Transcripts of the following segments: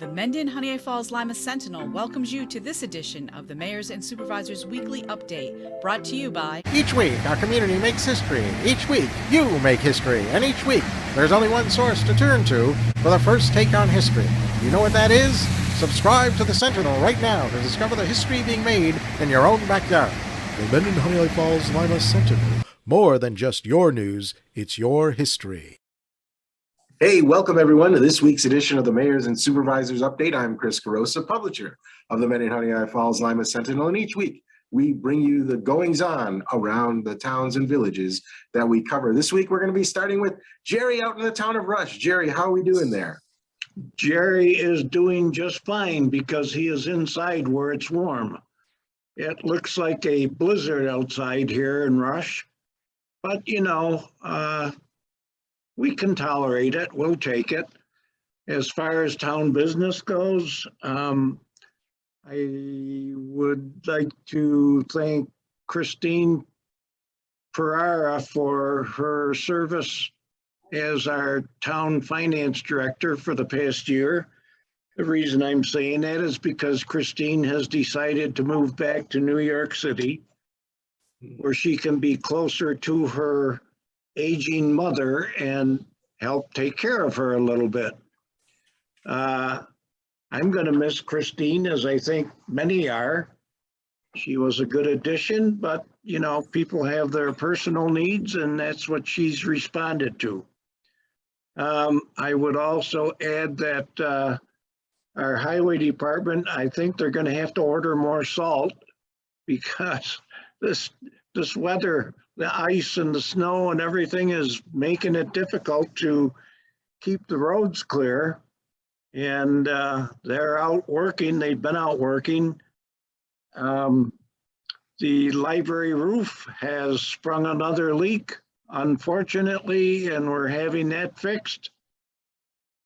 The Mendon-Honeoye Falls-Lima Sentinel welcomes you to this edition of the Mayor's and Supervisors Weekly Update, brought to you by... Each week, our community makes history. Each week, you make history. And each week, there's only one source to turn to for the first take on history. You know what that is? Subscribe to the Sentinel right now to discover the history being made in your own backyard. The Mendon-Honeoye Falls-Lima Sentinel. More than just your news, it's your history. Hey, welcome everyone to this week's edition of the Mayor's and Supervisors Update. I'm Chris Carosa, publisher of the Mendon-Honeoye Falls-Lima Sentinel, and each week we bring you the goings-on around the towns and villages that we cover. This week we're going to be starting with Jerry out in the town of Rush. Jerry, how are we doing there? Jerry is doing just fine because he is inside where it's warm. It looks like a blizzard outside here in Rush, but you know, we can tolerate it. We'll take it. As far as town business goes, I would like to thank Christine Ferrara for her service as our town finance director for the past year. The reason I'm saying that is because Christine has decided to move back to New York City, where she can be closer to her aging mother and help take care of her a little bit. I'm going to miss Christine, as I think many are. She was a good addition, but you know, people have their personal needs, and that's what she's responded to. I would also add that our highway department, I think they're going to have to order more salt because this weather, the ice and the snow and everything is making it difficult to keep the roads clear. And they're out working. They've been out working. The library roof has sprung another leak, unfortunately, and we're having that fixed.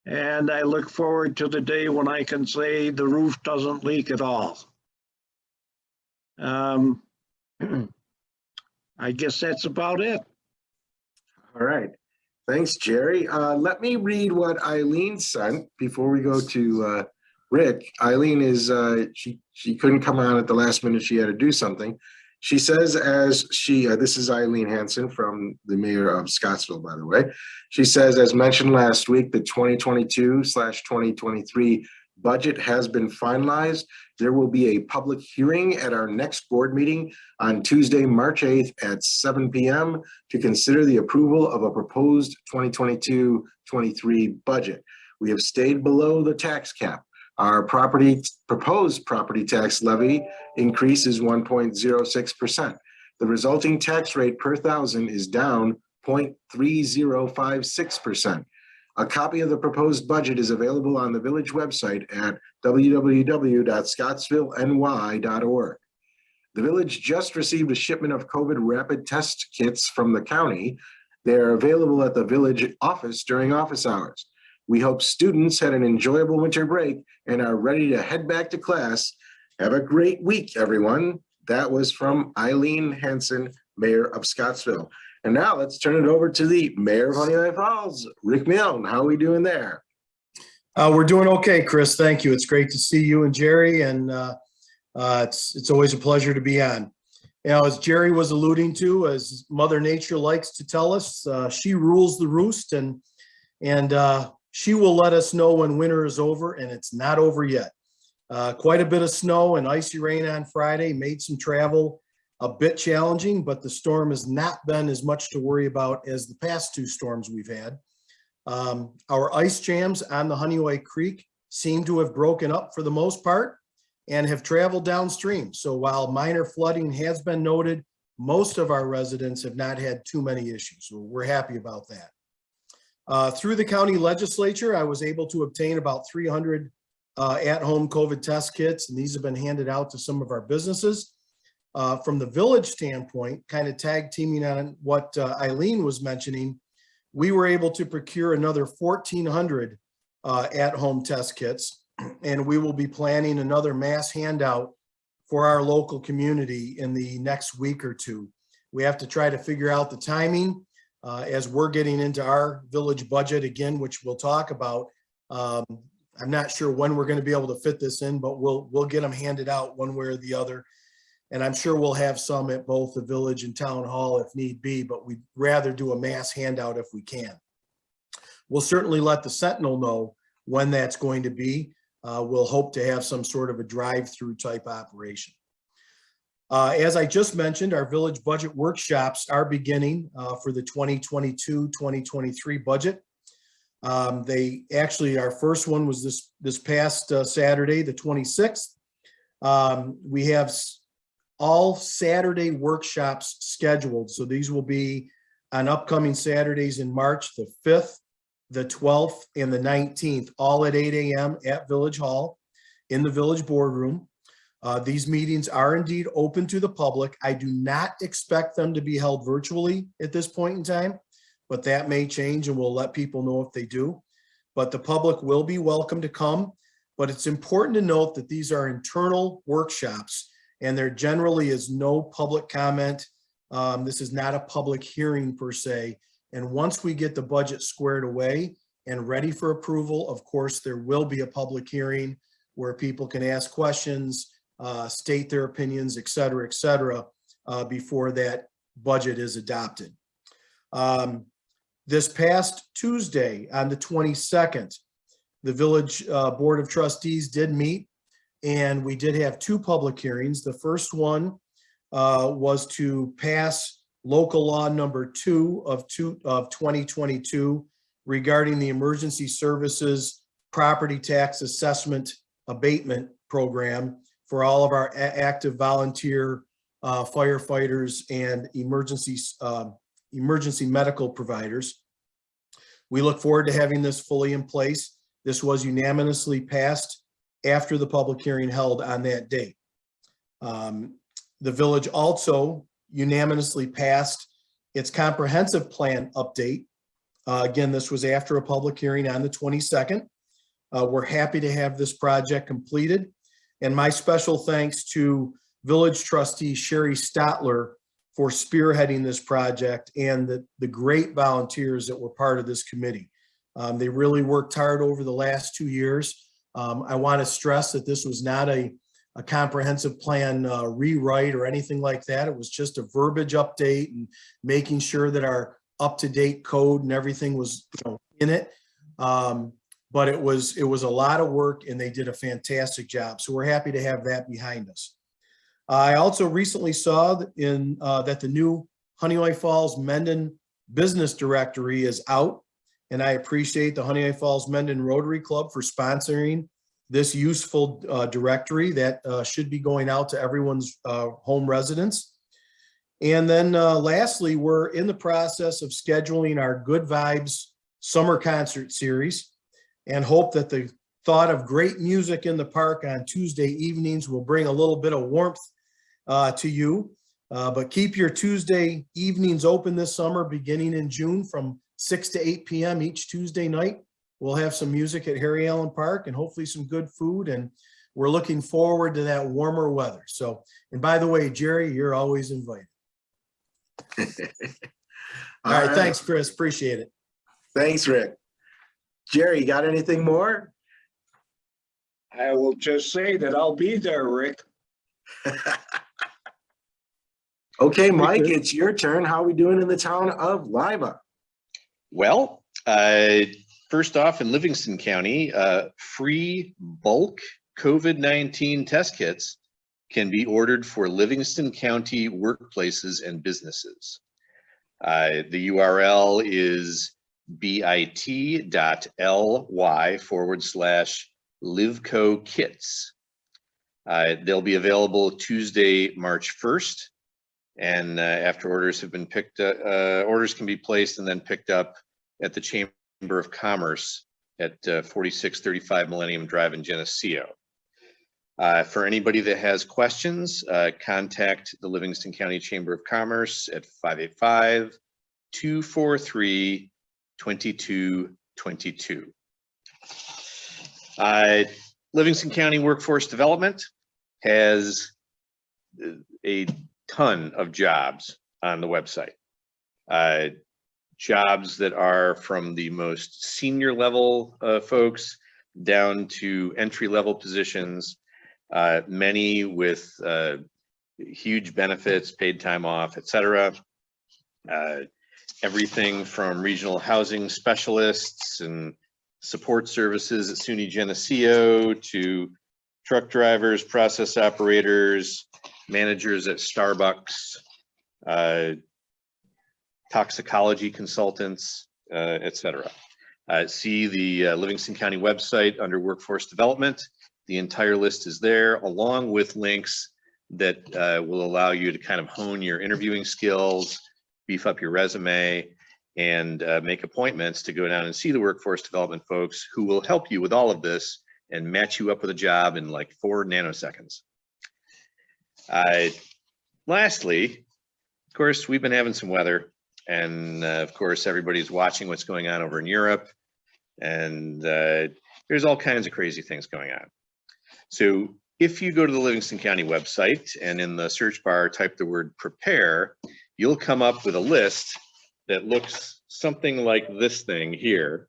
And I look forward to the day when I can say the roof doesn't leak at all. I guess that's about it. All right. Thanks, Jerry. Let me read what Eileen sent before we go to Rick. Eileen is, she couldn't come on at the last minute. She had to do something. She says, this is Eileen Hansen from the mayor of Scottsville, by the way. She says, as mentioned last week, the 2022/2023 budget has been finalized. There will be a public hearing at our next board meeting on Tuesday, March 8th at 7 p.m. to consider the approval of a proposed 2022-23 budget. We have stayed below the tax cap. Our proposed property tax levy increase is 1.06%. The resulting tax rate per thousand is down 0.3056%. A copy of the proposed budget is available on the village website at www.scottsvilleny.org. The village just received a shipment of COVID rapid test kits from the county. They are available at the village office during office hours. We hope students had an enjoyable winter break and are ready to head back to class. Have a great week, everyone. That was from Eileen Hansen, Mayor of Scottsville. And now let's turn it over to the Mayor of Honeoye Falls, Rick Milne. How are we doing there? We're doing okay, Chris. Thank you. It's great to see you and Jerry, and it's always a pleasure to be on. You know, as Jerry was alluding to, as Mother Nature likes to tell us, she rules the roost, and she will let us know when winter is over, and it's not over yet. Quite a bit of snow and icy rain on Friday made some travel a bit challenging, but the storm has not been as much to worry about as the past two storms we've had. Our ice jams on the Honeoye Creek seem to have broken up for the most part and have traveled downstream. So while minor flooding has been noted, most of our residents have not had too many issues. So we're happy about that. Through the county legislature, I was able to obtain about 300 at-home COVID test kits, and these have been handed out to some of our businesses. From the village standpoint, kind of tag teaming on what Eileen was mentioning, we were able to procure another 1,400 at-home test kits, and we will be planning another mass handout for our local community in the next week or two. We have to try to figure out the timing as we're getting into our village budget again, which we'll talk about I'm not sure when we're going to be able to fit this in, but we'll get them handed out one way or the other. And I'm sure we'll have some at both the village and town hall if need be, but we'd rather do a mass handout if we can. We'll certainly let the Sentinel know when that's going to be. We'll hope to have some sort of a drive-through type operation. As I just mentioned, our village budget workshops are beginning for the 2022-2023 budget. Our first one was this past Saturday, the 26th. We have all Saturday workshops scheduled. So these will be on upcoming Saturdays in March, the 5th, the 12th, and the 19th, all at 8 a.m. at Village Hall in the Village Boardroom. These meetings are indeed open to the public. I do not expect them to be held virtually at this point in time, but that may change and we'll let people know if they do. But the public will be welcome to come. But it's important to note that these are internal workshops and there generally is no public comment. This is not a public hearing per se. And once we get the budget squared away and ready for approval, of course, there will be a public hearing where people can ask questions, state their opinions, et cetera, before that budget is adopted. This past Tuesday on the 22nd, the Village Board of Trustees did meet and we did have two public hearings. The first one was to pass local law number 2 of 2022 regarding the emergency services property tax assessment abatement program for all of our active volunteer firefighters and emergency medical providers. We look forward to having this fully in place. This was unanimously passed after the public hearing held on that date. The village also unanimously passed its comprehensive plan update. Again, this was after a public hearing on the 22nd. We're happy to have this project completed. And my special thanks to village trustee Sherry Stotler for spearheading this project and the great volunteers that were part of this committee. They really worked hard over the last 2 years. I want to stress that this was not a comprehensive plan rewrite or anything like that. It was just a verbiage update and making sure that our up-to-date code and everything was in it. But it was a lot of work and they did a fantastic job. So we're happy to have that behind us. I also recently saw that the new Honeoye Falls Mendon business directory is out. And I appreciate the Honeoye Falls Mendon Rotary Club for sponsoring this useful directory that should be going out to everyone's home residence. And then lastly, we're in the process of scheduling our Good Vibes Summer Concert Series and hope that the thought of great music in the park on Tuesday evenings will bring a little bit of warmth to you. But keep your Tuesday evenings open this summer, beginning in June from 6 to 8 p.m. each Tuesday night. We'll have some music at Harry Allen Park and hopefully some good food. And we're looking forward to that warmer weather. So, and by the way, Jerry, you're always invited. All right. Thanks, Chris. Appreciate it. Thanks, Rick. Jerry, you got anything more? I will just say that I'll be there, Rick. Okay, Mike, it's your turn. How are we doing in the town of Lima? Well, first off, in Livingston County, free bulk COVID-19 test kits can be ordered for Livingston County workplaces and businesses. The URL is bit.ly/LivCo kits. They'll be available Tuesday, March 1st. And after orders have been picked up, orders can be placed and then picked up at the Chamber of Commerce at 4635 Millennium Drive in Geneseo. For anybody that has questions, contact the Livingston County Chamber of Commerce at 585-243-2222. Livingston County Workforce Development has a ton of jobs on the website. Jobs that are from the most senior level folks down to entry-level positions, many with huge benefits, paid time off, etc. Everything from regional housing specialists and support services at SUNY Geneseo to truck drivers, process operators, managers at Starbucks, toxicology consultants, etc. See the Livingston County website under workforce development. The entire list is there, along with links that will allow you to kind of hone your interviewing skills, beef up your resume, and make appointments to go down and see the workforce development folks who will help you with all of this and match you up with a job in like 4 nanoseconds. Lastly, of course, we've been having some weather, and of course, everybody's watching what's going on over in Europe, and there's all kinds of crazy things going on. So if you go to the Livingston County website and in the search bar type the word prepare, you'll come up with a list that looks something like this thing here,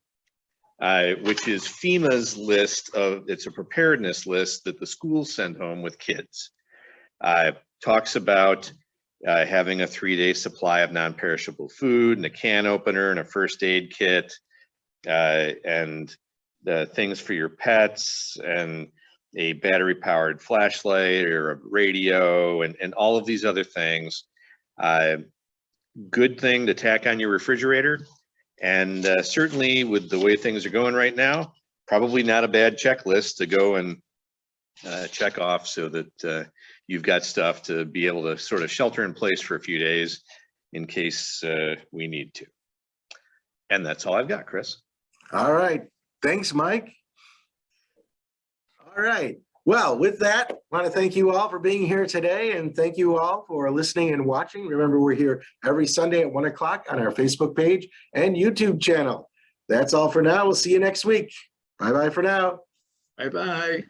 which is FEMA's list of, it's a preparedness list that the schools send home with kids. Talks about having a 3-day supply of non-perishable food and a can opener and a first aid kit, and the things for your pets and a battery powered flashlight or a radio and all of these other things. Good thing to tack on your refrigerator, and certainly with the way things are going right now, probably not a bad checklist to go and check off so that you've got stuff to be able to sort of shelter in place for a few days in case we need to. And that's all I've got, Chris. All right. Thanks, Mike. All right. Well, with that, I want to thank you all for being here today, and thank you all for listening and watching. Remember, we're here every Sunday at 1 o'clock on our Facebook page and YouTube channel. That's all for now. We'll see you next week. Bye-bye for now. Bye-bye.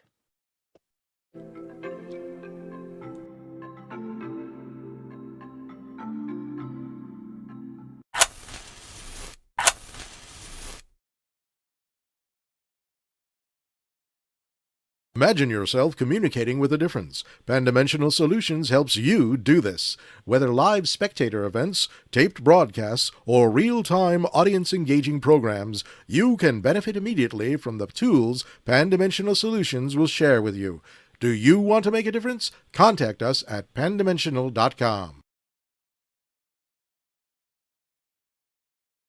Imagine yourself communicating with a difference. Pan-Dimensional Solutions helps you do this. Whether live spectator events, taped broadcasts, or real-time audience-engaging programs, you can benefit immediately from the tools Pan-Dimensional Solutions will share with you. Do you want to make a difference? Contact us at pandimensional.com.